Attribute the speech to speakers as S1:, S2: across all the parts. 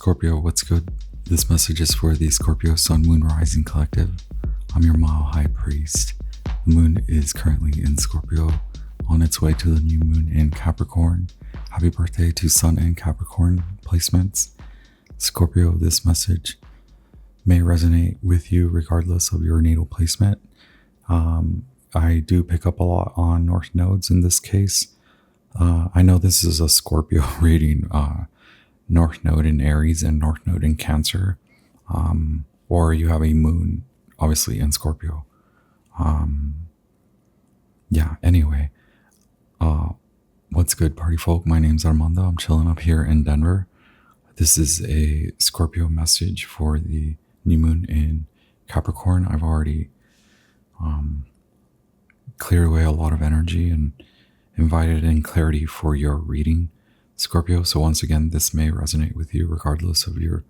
S1: Scorpio, what's good? This message is for the Scorpio Sun Moon Rising Collective. I'm your Mile High Priest. The moon is currently in Scorpio, on its way to the new moon in Capricorn. Happy birthday to Sun and Capricorn placements. Scorpio, this message may resonate with you regardless of your natal placement. I do pick up a lot on North nodes in this case. I know this is a Scorpio reading, North node in Aries and North node in Cancer, or you have a moon obviously in Scorpio. Anyway, what's good, party folk? My name's Armando. I'm chilling up here in Denver. This is a Scorpio message for the new moon in Capricorn. I've already cleared away a lot of energy and invited in clarity for your reading, Scorpio. So once again, this may resonate with you regardless of your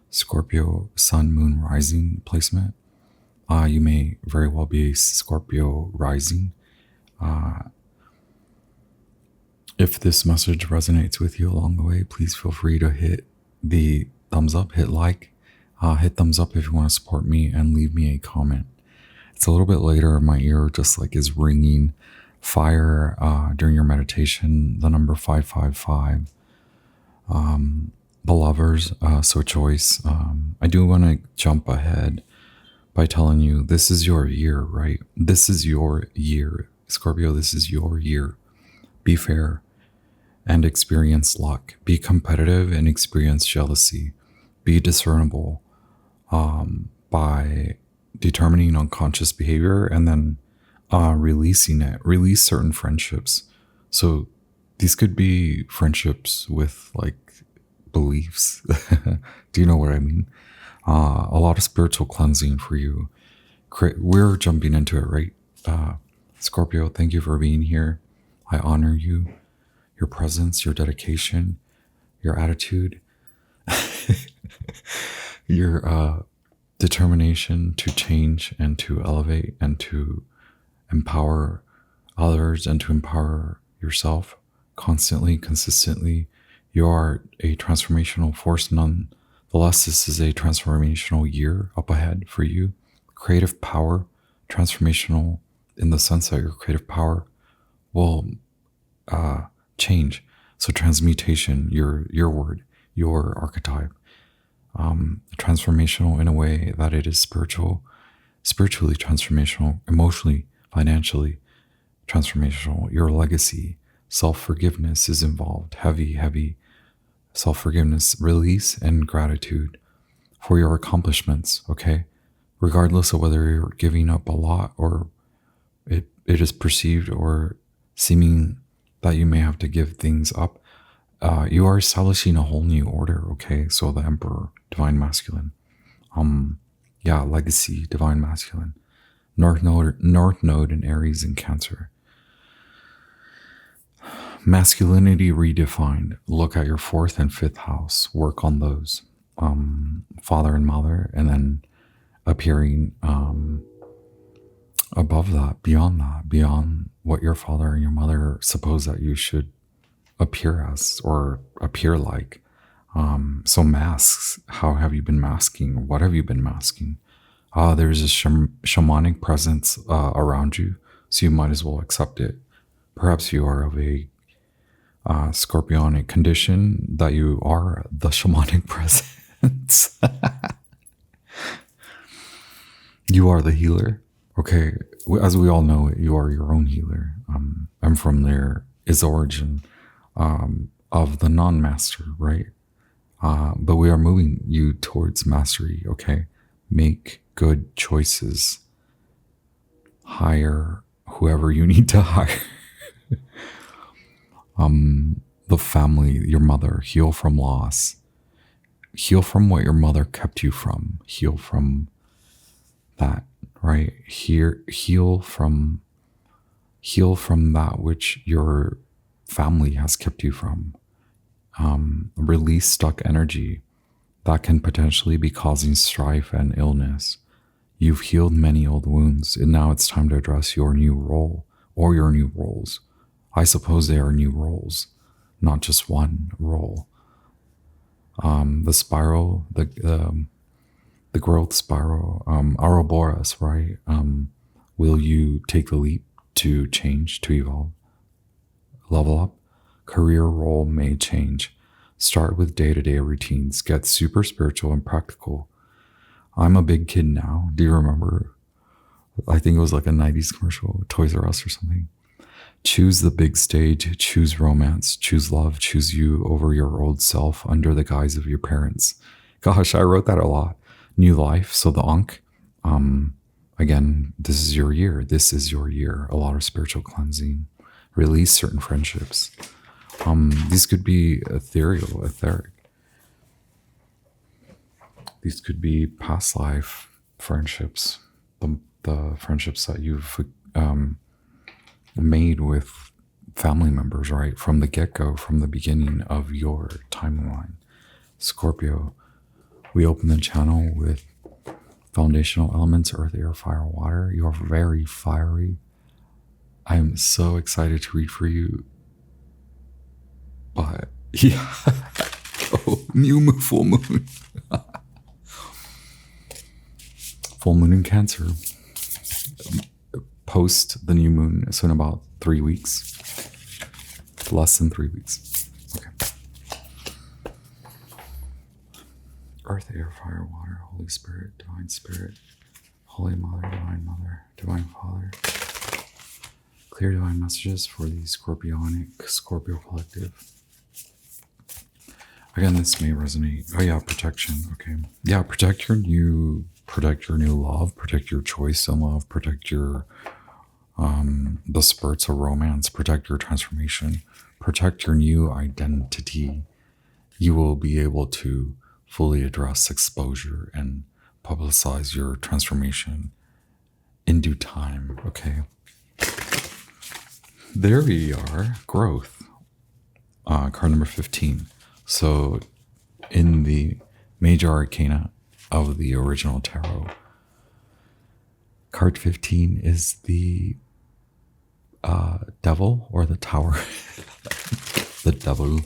S1: Scorpio Sun Moon Rising placement. You may very well be a Scorpio rising. If this message resonates with you along the way, please feel free to hit the thumbs up, hit like, hit thumbs up if you want to support me, and leave me a comment. It's a little bit later, my ear just like is ringing fire during your meditation, the number 555. Belovers, so choice. I do want to jump ahead by telling you this is your year, right? This is your year. Scorpio, this is your year. Be fair and experience luck. Be competitive and experience jealousy. Be discernible by determining unconscious behavior and then releasing it. Release certain friendships. So these could be friendships with like beliefs. Do you know what I mean? A lot of spiritual cleansing for you. We're jumping into it, right? Scorpio, thank you for being here. I honor you, your presence, your dedication, your attitude, your determination to change and to elevate and to empower others and to empower yourself constantly, consistently. You are a transformational force. Nonetheless, this is a transformational year up ahead for you. Creative power, transformational in the sense that your creative power will change. So transmutation, your word, your archetype, transformational in a way that it is spiritually transformational, emotionally, financially transformational. Your legacy, self-forgiveness is involved. Heavy self-forgiveness, release, and gratitude for your accomplishments, okay? Regardless of whether you're giving up a lot or it is perceived or seeming that you may have to give things up, you are establishing a whole new order, okay? So the Emperor, Divine Masculine. Legacy, Divine Masculine. North Node in Aries and Cancer. Masculinity redefined. Look at your 4th and 5th house. Work on those. Father and mother, and then appearing above that, beyond what your father and your mother suppose that you should appear as or appear like. So masks, how have you been masking? What have you been masking? There's a shamanic presence around you, so you might as well accept it. Perhaps you are of a scorpionic condition that you are the shamanic presence. You are the healer. Okay, as we all know, you are your own healer. And from there is the origin of the non-master, right? But we are moving you towards mastery, okay? Make good choices. Hire whoever you need to hire. The family, your mother, heal from loss. Heal from what your mother kept you from. Heal from that, right? Heal from that which your family has kept you from. Release stuck energy that can potentially be causing strife and illness. You've healed many old wounds, and now it's time to address your new role or your new roles. I suppose they are new roles, not just one role. The spiral, the growth spiral, Ouroboros, right? Will you take the leap to change, to evolve, level up? Career role may change. Start with day-to-day routines. Get super spiritual and practical. I'm a big kid now. Do you remember? I think it was like a 90s commercial, Toys R Us or something. Choose the big stage, choose romance, choose love, choose you over your old self under the guise of your parents. Gosh, I wrote that a lot. New life. So the Ankh, again, this is your year. This is your year. A lot of spiritual cleansing. Release certain friendships. These could be etheric. These could be past life friendships. The friendships that you've made with family members, right? From the get-go, from the beginning of your timeline. Scorpio, we open the channel with foundational elements, earth, air, fire, water. You're very fiery. I'm so excited to read for you. But yeah, oh, new moon, full moon. Full moon in Cancer. Post the new moon, so in about 3 weeks. Less than 3 weeks. Okay. Earth, air, fire, water, Holy Spirit, Divine Holy Mother, Divine Father. Clear divine messages for the Scorpio collective. Again, this may resonate. Oh yeah, protection. Okay. Yeah, protect your new love, protect your choice in love, protect your the spurts of romance, protect your transformation, protect your new identity. You will be able to fully address exposure and publicize your transformation in due time. Okay. There we are. Growth. Card number 15. So in the major arcana of the original tarot, card 15 is the devil or the tower. The devil.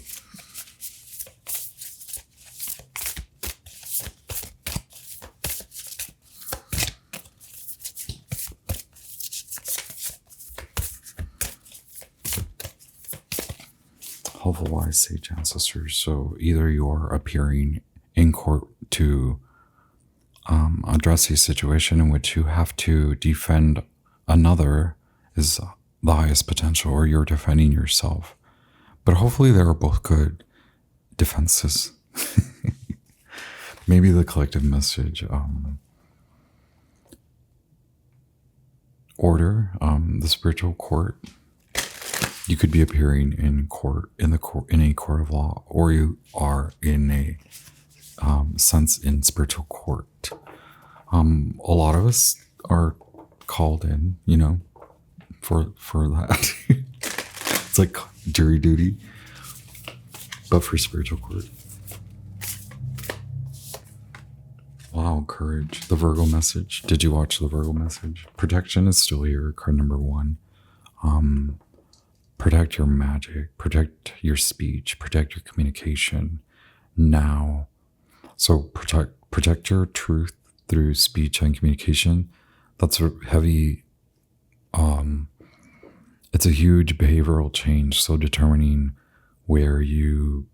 S1: Helpful, wise, sage ancestors. So either you're appearing in court to address a situation in which you have to defend another is the highest potential, or you're defending yourself. But hopefully there are both good defenses. Maybe the collective message, order, the spiritual court. You could be appearing in court, in a court of law, or you are in a sense in spiritual court. A lot of us are called in, for that. It's like jury duty, but for spiritual court. Wow, courage. The Virgo message. Did you watch the Virgo message? Protection is still here. Card number 1. Protect your magic, protect your speech, protect your communication now. So protect your truth through speech and communication. That's a heavy, it's a huge behavioral change. So determining where you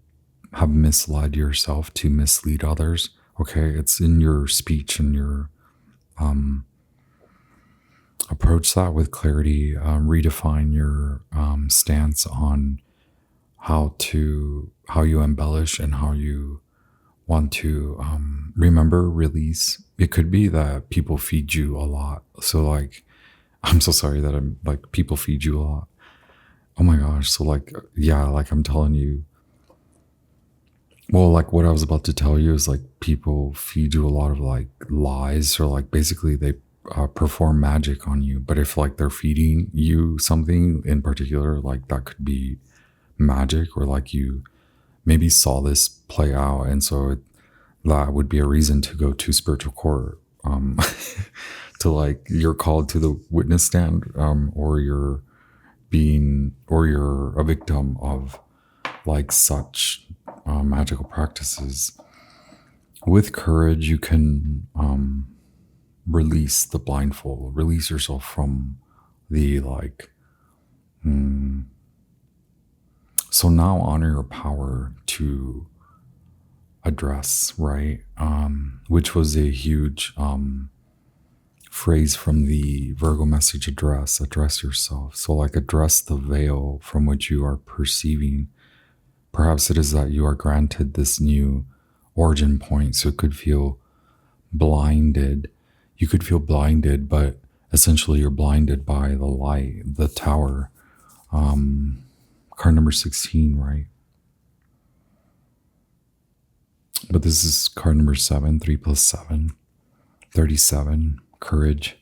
S1: have misled yourself to mislead others. Okay, it's in your speech and your approach that with clarity. Redefine your stance on how you embellish and how you want to remember, release. It could be that people feed you a lot. So like, I'm so sorry that I'm like, people feed you a lot. Oh my gosh. So like, yeah, like I'm telling you, well, like what I was about to tell you is like people feed you a lot of like lies, or like basically they perform magic on you. But if like they're feeding you something in particular, like that could be magic, or like you maybe saw this play out, and so that would be a reason to go to spiritual court, to like you're called to the witness stand, or you're a victim of like such magical practices. With courage, you can release the blindfold, release yourself from the like. So now honor your power to address, right? Which was a huge phrase from the Virgo message: address yourself. So like address the veil from which you are perceiving. Perhaps it is that you are granted this new origin point, so it could feel blinded. You could feel blinded, but essentially you're blinded by the light, the tower. Card number 16, right? But this is card number 7, 3 plus 7, 37, courage.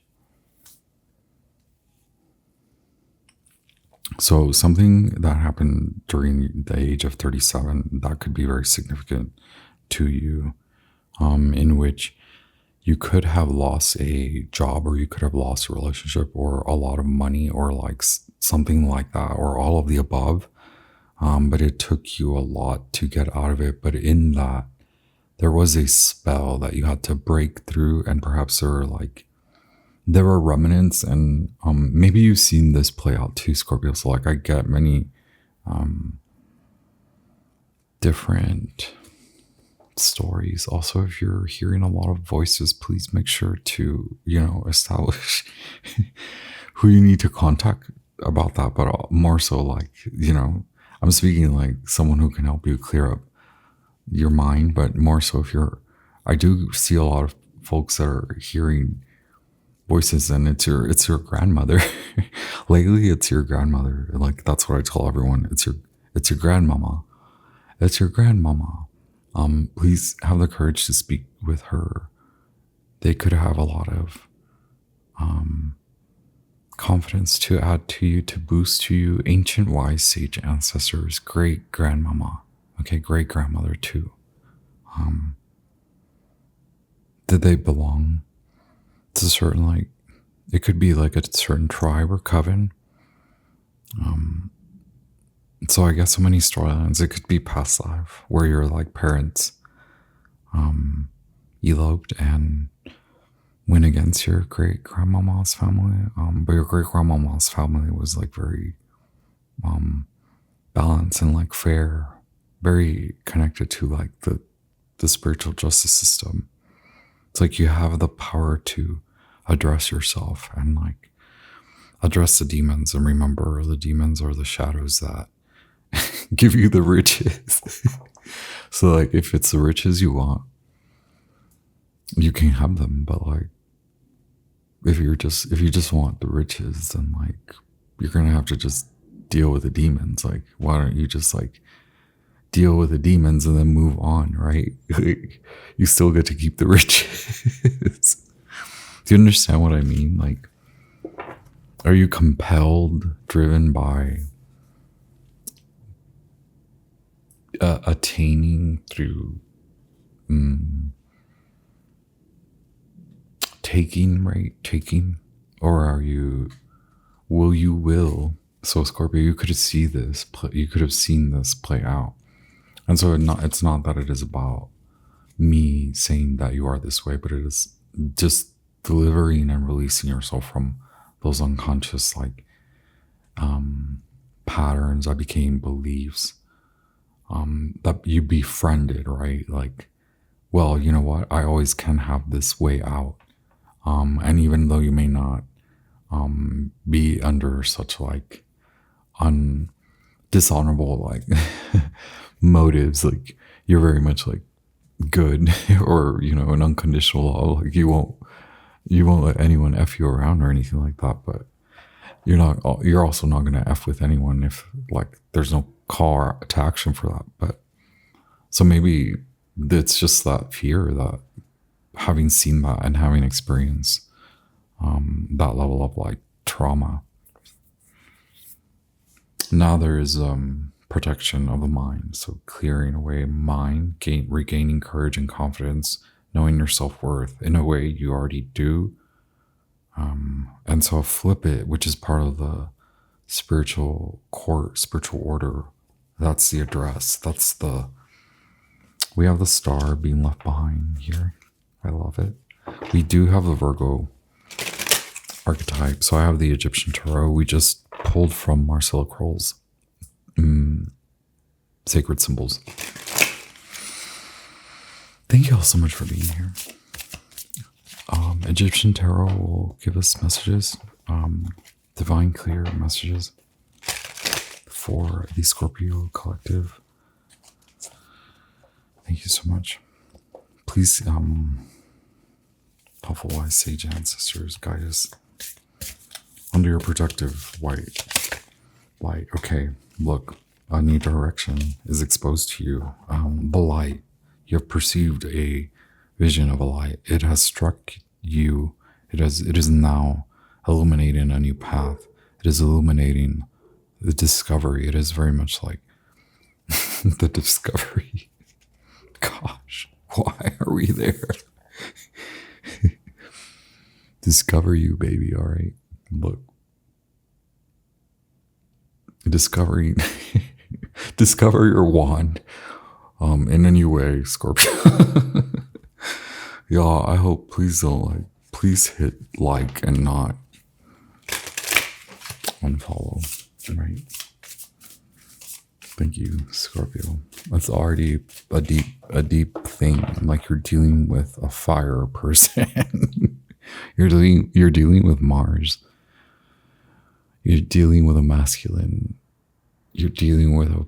S1: So something that happened during the age of 37, that could be very significant to you, in which you could have lost a job, or you could have lost a relationship, or a lot of money, or like something like that, or all of the above. But it took you a lot to get out of it. But in that, there was a spell that you had to break through, and perhaps there were remnants, and maybe you've seen this play out too, Scorpio. So like I get many different stories. Also, if you're hearing a lot of voices, please make sure to, establish who you need to contact about that. But more so like, I'm speaking like someone who can help you clear up your mind, but more so if I do see a lot of folks that are hearing voices, and it's your grandmother. Lately, it's your grandmother. Like that's what I tell everyone. It's your grandmama. It's your grandmama. Please have the courage to speak with her. They could have a lot of confidence to add to you, to boost to you. Ancient wise sage ancestors, great grandmama, okay, great grandmother too. Did they belong to certain, it could be like a certain tribe or coven? So I guess so many storylines. It could be past life where your parents eloped and went against your great grandmama's family. But your great grandmama's family was very balanced and fair, very connected to the spiritual justice system. It's you have the power to address yourself and address the demons, and remember the demons are the shadows that give you the riches. So if it's the riches you want, you can have them. But if you just want the riches, then you're gonna have to just deal with the demons. Why don't you just deal with the demons and then move on, right? You still get to keep the riches. Do you understand what I mean? Are you compelled, driven by attaining through taking, or are you will? So Scorpio, you could see this. You could have seen this play out, and so it's not that it is about me saying that you are this way, but it is just delivering and releasing yourself from those unconscious patterns that became beliefs that you befriended, right? Well, you know what? I always can have this way out. And even though you may not be under such dishonorable motives, you're very much good, or an unconditional law. You won't let anyone F you around or anything like that. But you're also not going to F with anyone if there's no call to action for that. But so maybe it's just that fear, that having seen that and having experienced that level of trauma. Now there is protection of the mind. So clearing away mind, regaining courage and confidence, knowing your self-worth in a way you already do. And so flip it, which is part of the spiritual order. That's the address. That's the We have the star being left behind here. I love it. We do have the Virgo archetype. So I have the Egyptian Tarot. We just pulled from Marcella Kroll's Sacred Symbols. Thank you all so much for being here. Egyptian Tarot will give us messages, divine clear messages for the Scorpio collective. Thank you so much. Please, helpful wise sage ancestors, guide us under your protective white light. Okay, look, a new direction is exposed to you. The light. You have perceived a vision of a light. It has struck you. It is now illuminating a new path. It is illuminating the discovery. It is very much like the discovery. Gosh, why are we there? Discover you, baby. All right. Look. Discovering. Discover your wand. In a new way, Scorpio. Y'all, I hope, please don't please hit like and not unfollow, right? Thank you, Scorpio. That's already a deep thing. Like you're dealing with a fire person. You're dealing with Mars. You're dealing with a masculine. You're dealing with a,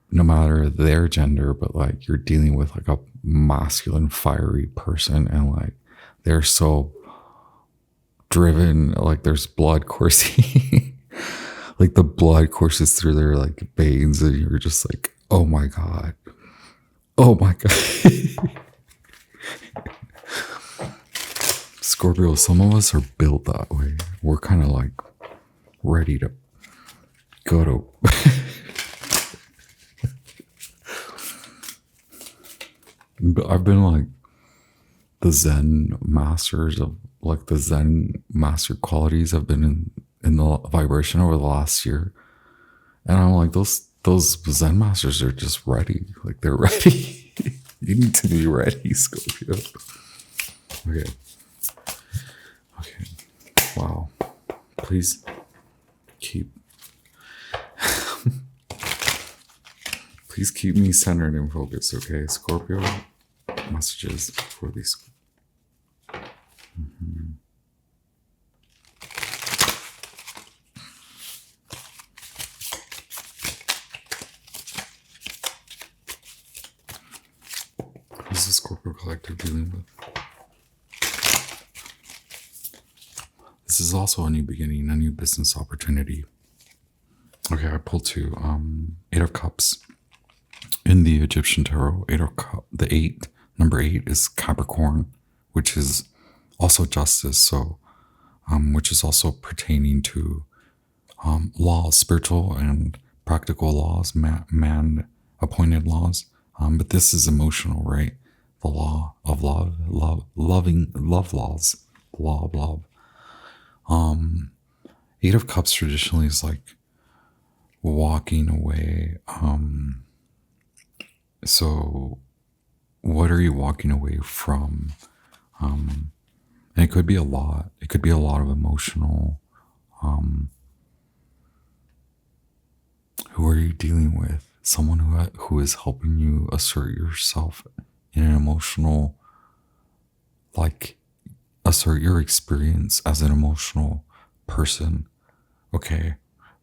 S1: no matter their gender, but like you're dealing with like a masculine, fiery person, and like they're so driven, like there's blood coursing, like the blood courses through their like veins, and you're just like, oh my god, oh my god. Scorpio, some of us are built that way. We're kind of like ready to go to But I've been like the Zen masters of like the Zen master qualities have been in the vibration over the last year. And I'm like, those Zen masters are just ready. Like they're ready. You need to be ready, Scorpio. Okay. Okay. Wow. Please keep me centered and focused, okay? Scorpio messages for these. Who's the Scorpio collective dealing with? This is also a new beginning, a new business opportunity. Okay, I pulled two. Eight of Cups. In the Egyptian Tarot, number 8 is Capricorn, which is also justice. So, which is also pertaining to laws, spiritual and practical laws, man appointed laws. But this is emotional, right? The law of love laws, law of love. Eight of Cups traditionally is like walking away. So what are you walking away from? And it could be a lot. It could be a lot of emotional. Who are you dealing with? Someone who is helping you assert yourself in an emotional, like assert your experience as an emotional person. Okay,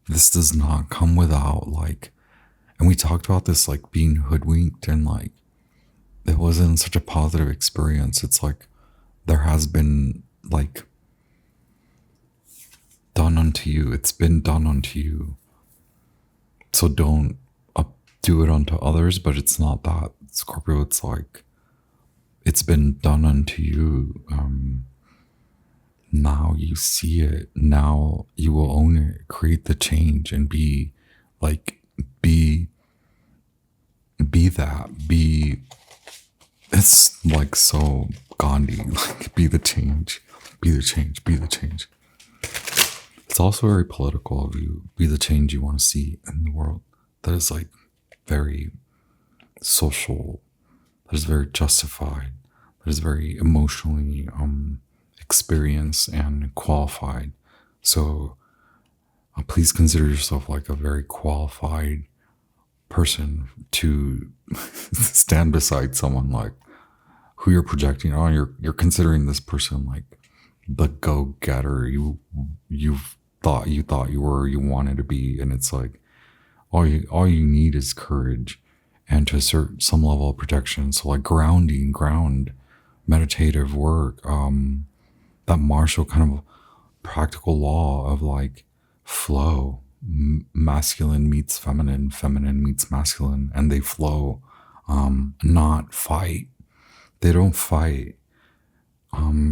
S1: this does not come without like, and we talked about this like being hoodwinked and like it wasn't such a positive experience. It's like there has been like done unto you. It's been done unto you. So don't do it unto others, but it's not that. Scorpio, it's like it's been done unto you. Now you see it. Now you will own it. Create the change and be that. It's like so Gandhi. Like be the change. Be the change. Be the change. It's also very political of you. Be the change you want to see in the world. That is like very social that is very justified, that is very emotionally experienced and qualified. So please consider yourself like a very qualified person to stand beside someone like who you're projecting on. You're considering this person like the go-getter you thought you were, you wanted to be, and it's like all you need is courage and to assert some level of protection. So like ground meditative work, that martial kind of practical law of like flow, masculine meets feminine, feminine meets masculine, and they flow, not fight. They don't fight.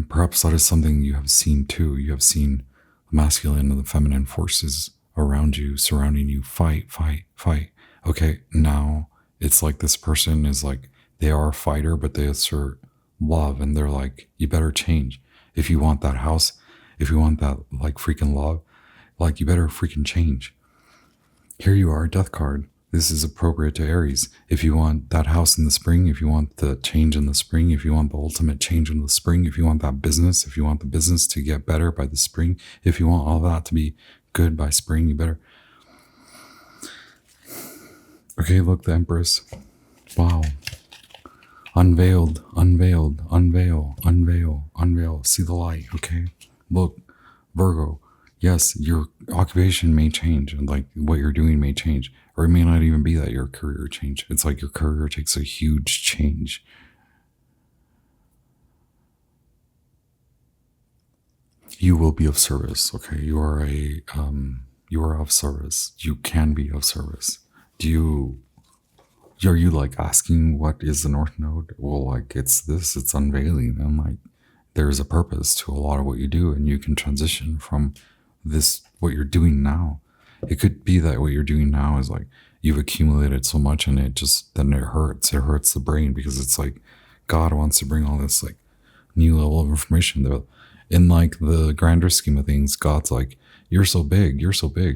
S1: Perhaps that is something you have seen too. You have seen the masculine and the feminine forces around you, surrounding you, fight. Okay, now it's like this person is like, they are a fighter, but they assert love, and they're like, you better change. If you want that house, if you want that like freaking love, like you better freaking change. Here you are, death card. This is appropriate to Aries. If you want that house in the spring, if you want the change in the spring, if you want the ultimate change in the spring, if you want that business, if you want the business to get better by the spring, if you want all that to be good by spring, you better. Okay, look, the Empress. Wow. Unveiled. See the light, okay? Look, Virgo. Yes, your occupation may change, and like what you're doing may change, or it may not even be that your career change. It's like your career takes a huge change. You will be of service, okay? You are of service. You can be of service. Are you like asking what is the North Node? Well, like it's unveiling, and like there's a purpose to a lot of what you do, and you can transition from this, what you're doing now. It could be that what you're doing now is like you've accumulated so much, and it hurts the brain, because it's like God wants to bring all this like new level of information though. In like the grander scheme of things, God's like, you're so big,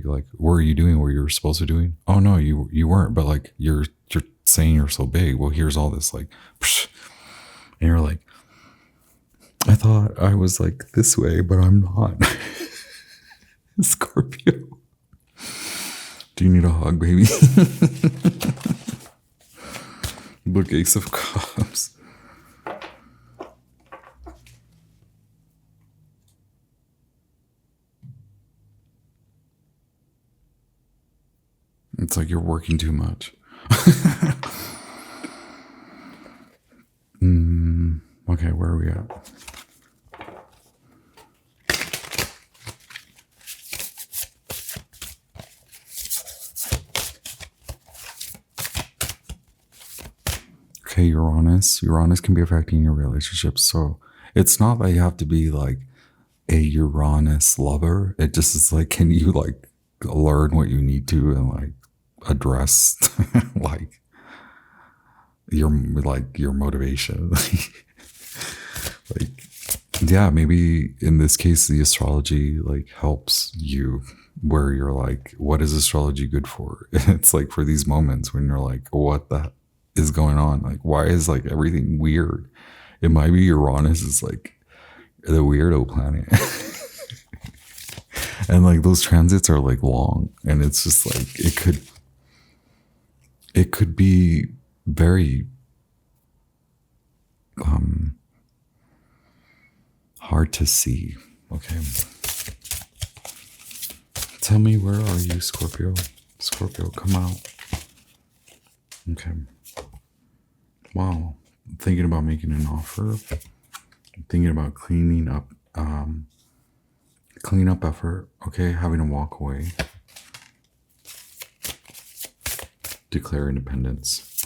S1: like were you doing what you were supposed to be doing? Oh no, you weren't, but like you're saying you're so big. Well, here's all this like psh, and you're like, I thought I was like this way, but I'm not. Scorpio, do you need a hug, baby? Look, Ace of Cups. It's like you're working too much. Okay, where are we at? Okay, Uranus. Uranus can be affecting your relationships. So it's not that you have to be like a Uranus lover. It just is like, can you like learn what you need to and like address like your motivation. Like yeah, maybe in this case the astrology like helps you, where you're like, what is astrology good for? It's like for these moments when you're like, what the is going on? Like why is like everything weird? It might be Uranus is like the weirdo planet. And like those transits are like long, and it's just like it could be very hard to see. Okay, tell me, where are you, Scorpio? Scorpio, come out. Okay, wow, I'm thinking about making an offer. I'm thinking about cleaning up effort. Okay, having to walk away. Declare independence.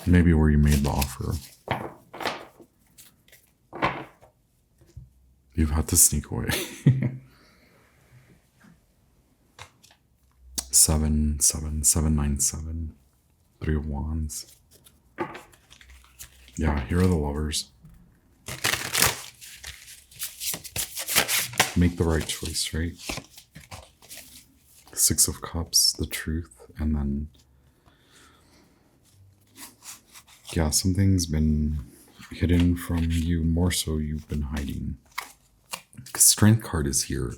S1: Maybe where you made the offer, you've had to sneak away. 797. 3 of Wands. Yeah, here are the Lovers. Make the right choice, right? 6 of Cups, the truth, and then yeah, something's been hidden from you, more so you've been hiding. The Strength card is here.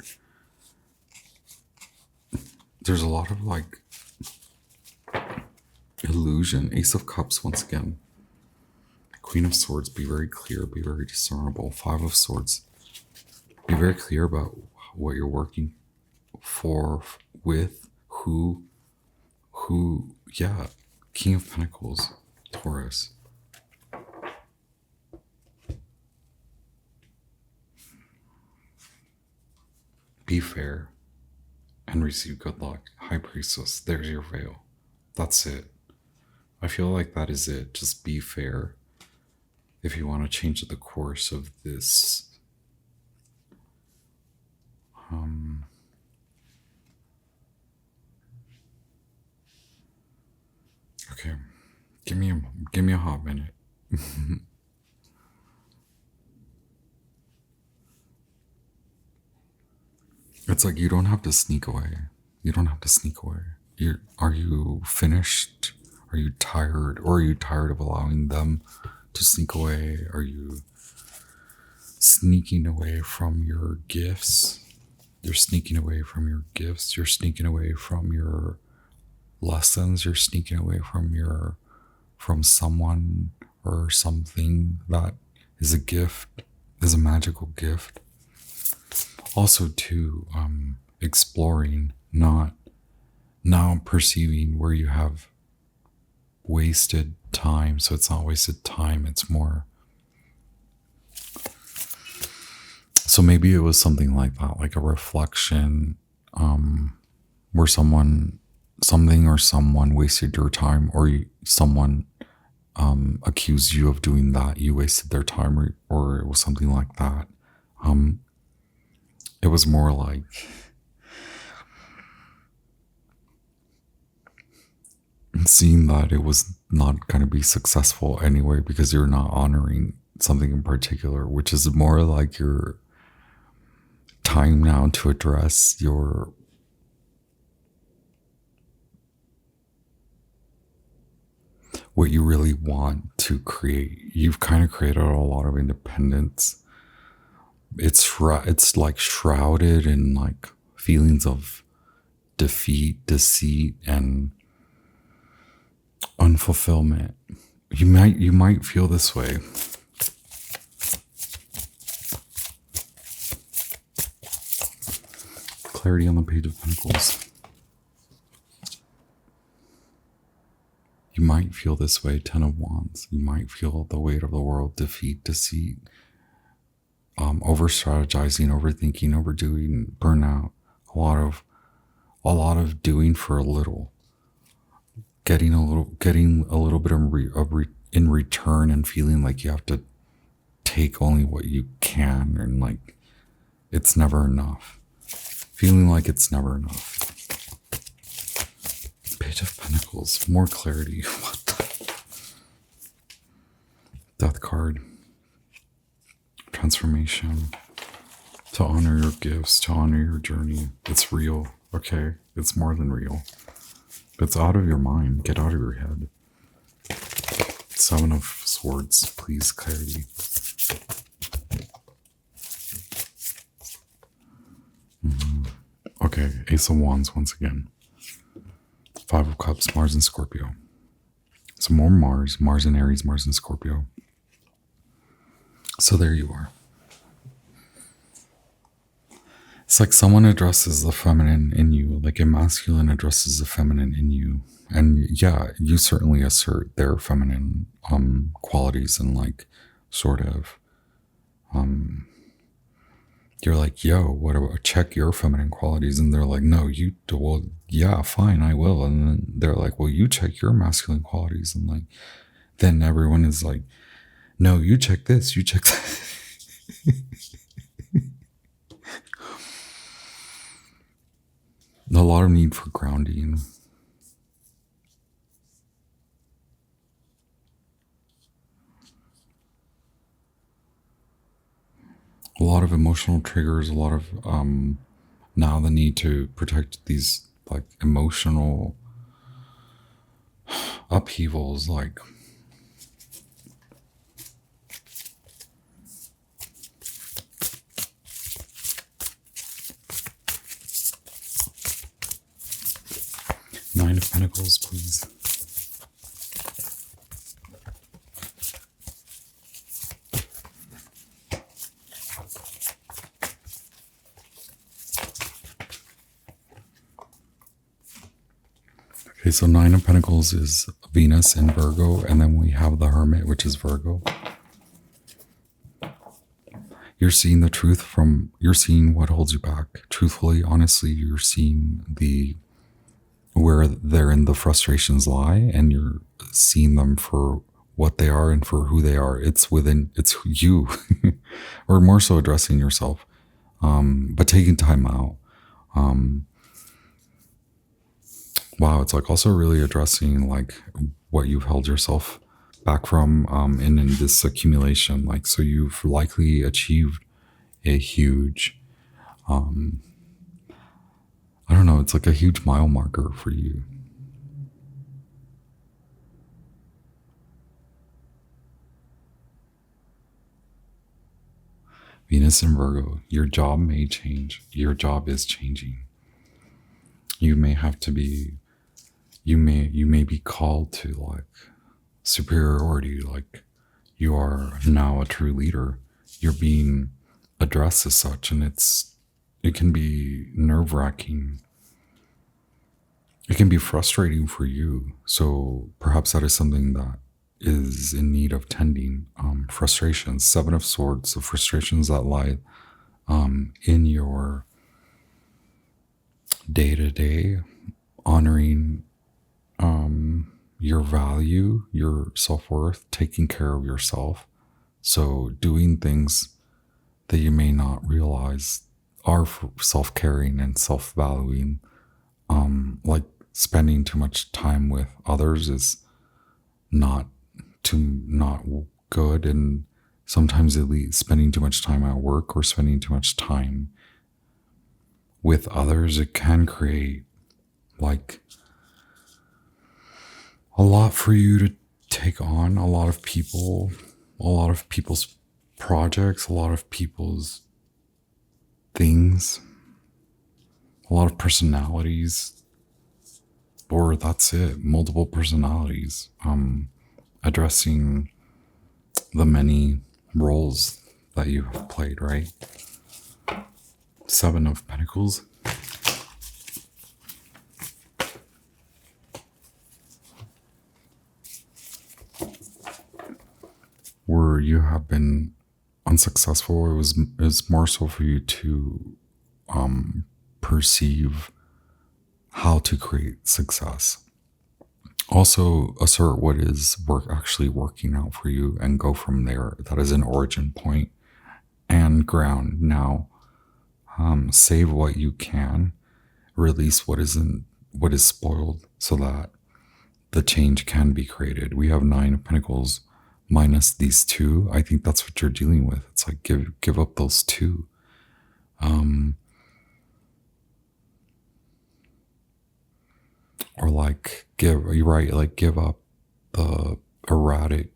S1: There's a lot of like illusion. Ace of Cups once again. Queen of Swords, be very clear, be very discernible. Five of Swords, be very clear about what you're working for, with, who, yeah. King of Pentacles, Taurus. Be fair and receive good luck. High Priestess, there's your veil. That's it. I feel like that is it. Just be fair. If you want to change the course of this, okay, give me a hot minute. It's like you don't have to sneak away. You don't have to sneak away. Are you finished? Are you tired? Or are you tired of allowing them to sneak away? Are you sneaking away from your gifts? You're sneaking away from your gifts. You're sneaking away from your lessons. You're sneaking away from someone or something that is a gift, is a magical gift. Also too, exploring, not now perceiving where you have wasted time. So it's not wasted time, it's more. So maybe it was something like that, like a reflection, where something or someone wasted your time, or someone accused you of doing that. You wasted their time, or it was something like that. It was more like seeing that it was not going to be successful anyway because you're not honoring something in particular, which is more like your time now to address what you really want to create. You've kind of created a lot of independence. It's like shrouded in like feelings of defeat, deceit, and unfulfillment. You might feel this way. Clarity on the Page of Pentacles. You might feel this way. Ten of Wands. You might feel the weight of the world, defeat, deceit, over strategizing, overthinking, overdoing, burnout. A lot of doing for a little. Getting a little bit in return, and feeling like you have to take only what you can, and like it's never enough. Feeling like it's never enough. Page of Pentacles, more clarity. What the? Death card. Transformation. To honor your gifts, to honor your journey. It's real, okay? It's more than real. It's out of your mind. Get out of your head. Seven of Swords, please, clarity. Okay, Ace of Wands once again. Five of Cups, Mars and Scorpio. So more Mars and Aries, Mars and Scorpio. So there you are. It's like someone addresses the feminine in you, like a masculine addresses the feminine in you. And yeah, you certainly assert their feminine qualities, and like sort of you're like, yo, what about check your feminine qualities? And they're like, no, you do. Well, yeah, fine, I will. And then they're like, well, you check your masculine qualities. And like, then everyone is like, no, you check this, you check that. A lot of need for grounding. A lot of emotional triggers, a lot of now the need to protect these like emotional upheavals, like of Pentacles, please. Okay, so Nine of Pentacles is Venus in Virgo, and then we have the Hermit, which is Virgo. You're seeing the truth you're seeing what holds you back. Truthfully, honestly, you're seeing where therein the frustrations lie, and you're seeing them for what they are and for who they are. It's you, or more so addressing yourself, but taking time out. Wow, it's like also really addressing like what you've held yourself back from in this accumulation. Like, so you've likely achieved a huge, I don't know, it's like a huge mile marker for you. Venus in Virgo, your job may change. Your job is changing. You may have to be, you may be called to like superiority, like you are now a true leader. You're being addressed as such, and it can be nerve-wracking. It can be frustrating for you. So perhaps that is something that is in need of tending. Frustrations, Seven of Swords, the frustrations that lie in your day-to-day, honoring your value, your self-worth, taking care of yourself. So doing things that you may not realize are self-caring and self-valuing. Like spending too much time with others is not good, and sometimes at least spending too much time at work or spending too much time with others, it can create like a lot for you to take on, a lot of people's projects, a lot of people's things, a lot of personalities, or that's it, multiple personalities, addressing the many roles that you have played, right? Seven of Pentacles. Where you have been unsuccessful, it was more so for you to perceive how to create success. Also assert what is actually working out for you and go from there. That is an origin point and ground. Now, save what you can, release what is spoiled, so that the change can be created. We have Nine of Pentacles minus these two. I think that's what you're dealing with. It's like give up those two. Or like give up the erratic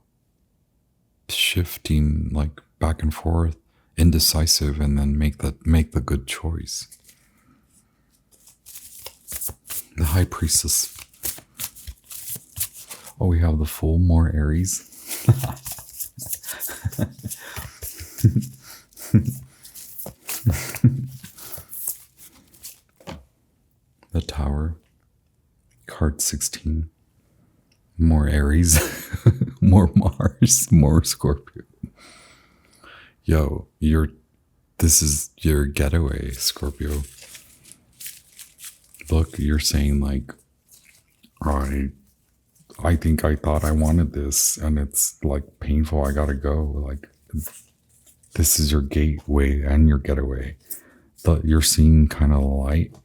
S1: shifting, like back and forth, indecisive, and then make the good choice. The High Priestess. Oh, we have the Fool, more Aries. The Tower, card 16. More Aries, more Mars, more Scorpio. Yo, this is your getaway, Scorpio. Look, you're saying like, I think I thought I wanted this, and it's like painful. I gotta go. Like, this is your gateway and your getaway. You're seeing kind of light,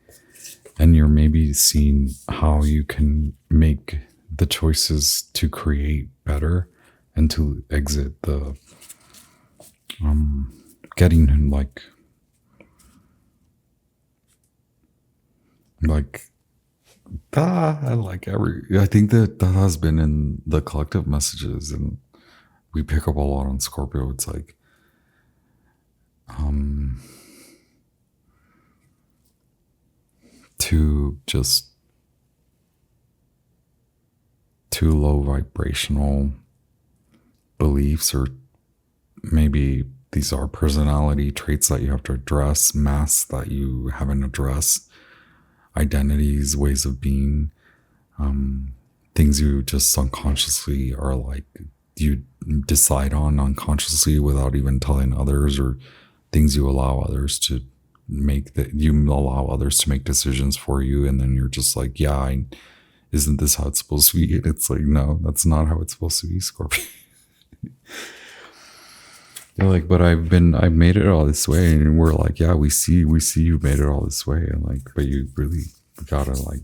S1: and you're maybe seeing how you can make the choices to create better and to exit the getting like I think that has been in the collective messages, and we pick up a lot on Scorpio. It's like to just too low vibrational beliefs, or maybe these are personality traits that you have to address, masks that you haven't addressed, identities, ways of being, things you just unconsciously are like, you decide on unconsciously without even telling others, or things you allow others to make, that you allow others to make decisions for you, and then you're just like, yeah, isn't this how it's supposed to be? And it's like, no, that's not how it's supposed to be, Scorpio. They're like, but I've made it all this way, and we're like, yeah, we see you made it all this way, and like, but you really gotta like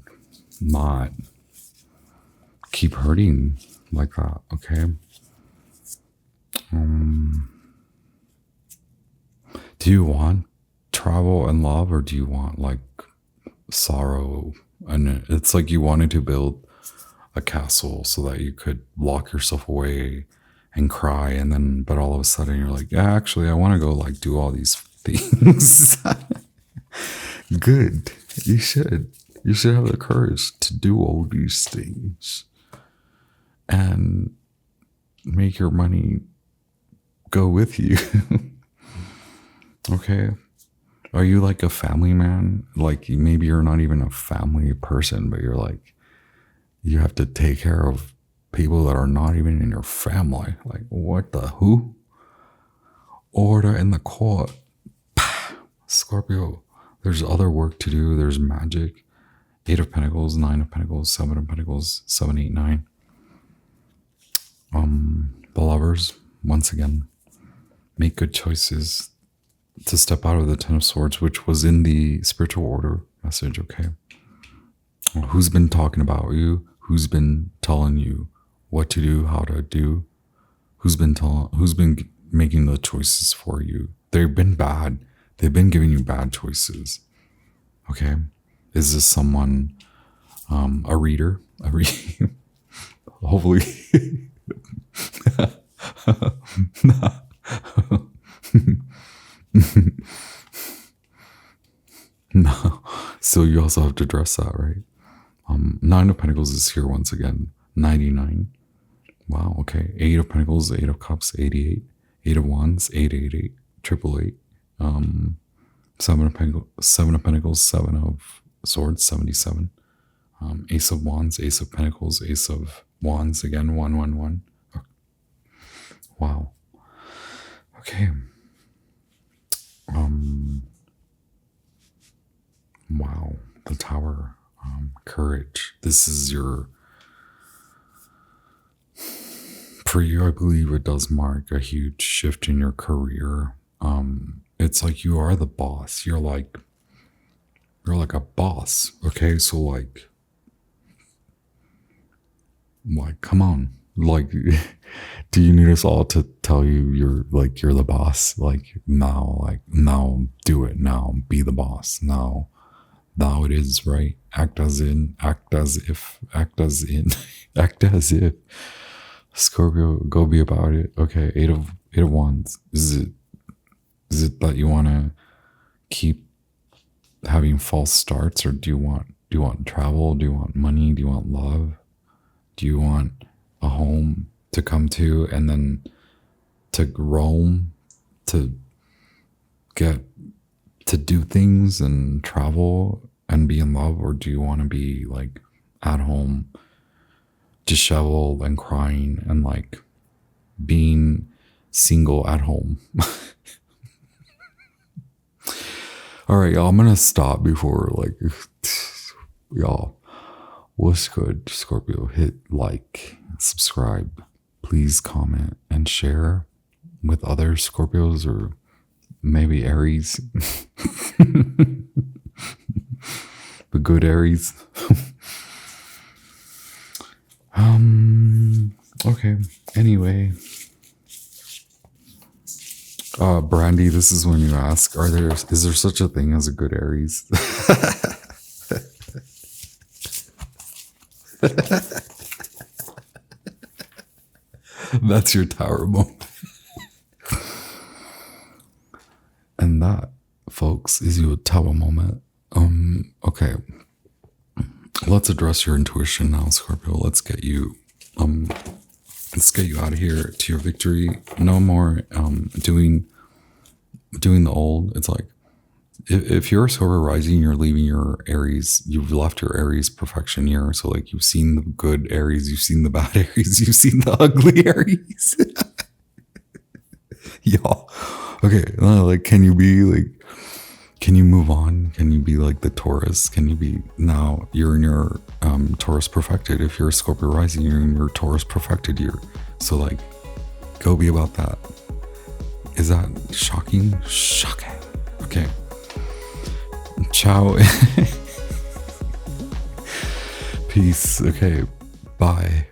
S1: not keep hurting like that, okay? Do you want travel and love, or do you want like sorrow? And it's like you wanted to build a castle so that you could lock yourself away and cry, and then but all of a sudden you're like, yeah, actually I want to go like do all these things. Good. You should have the courage to do all these things and make your money go with you. Okay. Are you like a family man? Like maybe you're not even a family person, but you're like, you have to take care of people that are not even in your family. Like, what the who? Order in the court. Scorpio, there's other work to do. There's magic. 8 of Pentacles, 9 of Pentacles, 7 of Pentacles, 7, 8, 9. The lovers, once again, make good choices to step out of the 10 of Swords, which was in the spiritual order message, okay? Who's been talking about you? Who's been telling you what to do, how to do? Who's been making the choices for you? They've been bad. They've been giving you bad choices. Okay? Is this someone, a reader? Hopefully. No. So you also have to address that, right? 9 of Pentacles is here once again. 99. Wow, okay. 8 of Pentacles, 8 of Cups, 88. 8 of Wands, 888. 888. 7 of Pentacles, 7 of Swords, 77. Ace of Wands, Ace of Pentacles, Ace of Wands, again, 111. Wow. Okay. Wow. The Tower. Courage. This is for you, I believe it does mark a huge shift in your career. It's like you are the boss. You're like a boss. Okay. So like, come on. Like, do you need us all to tell you you're the boss? Like now do it now. Be the boss now. Now it is, right? Act as if. Scorpio, go be about it. Okay, 8 of Wands. Is it that you want to keep having false starts, or do you want travel? Do you want money? Do you want love? Do you want a home to come to, and then to roam, to get to do things and travel and be in love? Or do you want to be like at home, disheveled and crying and like being single at home? All right, y'all, I'm gonna stop before like y'all. What's good, Scorpio? Hit like, subscribe, please comment and share with other Scorpios, or maybe Aries. The good Aries. Okay. Anyway. Brandy, this is when you ask, is there such a thing as a good Aries? That's your Tower moment. And that, folks, is your Tower moment. Okay. Let's address your intuition now, Scorpio. Let's get you Let's get you out of here to your victory. No more doing the old. It's like if you're a Scorpio rising, you're leaving your Aries. You've left your Aries perfection year. So like you've seen the good Aries, you've seen the bad Aries, you've seen the ugly Aries. Y'all. Okay, like can you be like? Can you move on? Can you be like the Taurus? Can you be now? You're in your Taurus perfected. If you're a Scorpio rising, you're in your Taurus perfected year. So like, go be about that. Is that shocking? Shocking. Okay. Ciao. Peace. Okay. Bye.